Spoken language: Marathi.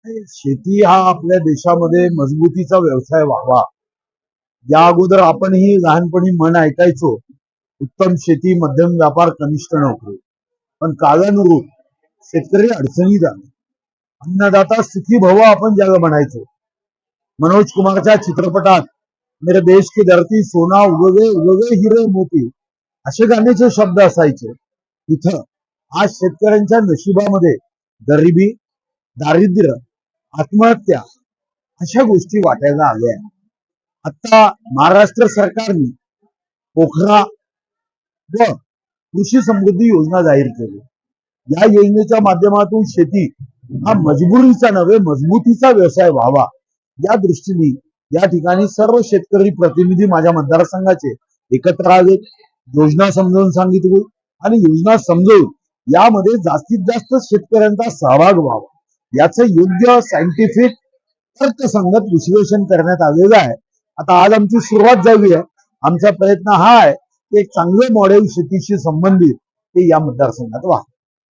शेती हा आपल्या देशामध्ये मजबूतीचा व्यवसाय व्हावा या अगोदर आपणही लहानपणी म्हण ऐकायचो, उत्तम शेती मध्यम व्यापार कनिष्ठ नोकरी. पण कालानुरूप शेतकरी अडचणीत आले. अन्नदाता सुखी भव आपण ज्याला म्हणायचो. मनोज कुमारच्या चित्रपटात मेरे देश की धरती सोना उगवे उगवे हिरे मोती असे गाण्याचे शब्द असायचे. इथं आज शेतकऱ्यांच्या नशिबामध्ये गरिबी, दारिद्र्य, आत्महत्या अशा गोष्टी वाटायला आल्या. आता महाराष्ट्र सरकारने पोखरा व कृषी समृद्धी योजना जाहीर केली. या योजनेच्या माध्यमातून शेती हा मजबुरीचा नव्हे मजबूतीचा व्यवसाय व्हावा या दृष्टीने या ठिकाणी सर्व शेतकरी प्रतिनिधी माझ्या मतदारसंघाचे एकत्र आले. योजना समजावून सांगितली आणि योजना समजावून यामध्ये जास्तीत जास्त शेतकऱ्यांचा सहभाग व्हावा याचं योग्य सायंटिफिक तर्कसंगत विश्लेषण करण्यात आलेलं आहे. आता आज आमची सुरुवात झाली आहे. आमचा प्रयत्न हा आहे की एक चांगले मॉडेल शेतीशी संबंधित ते या मतदारसंघात व्हा.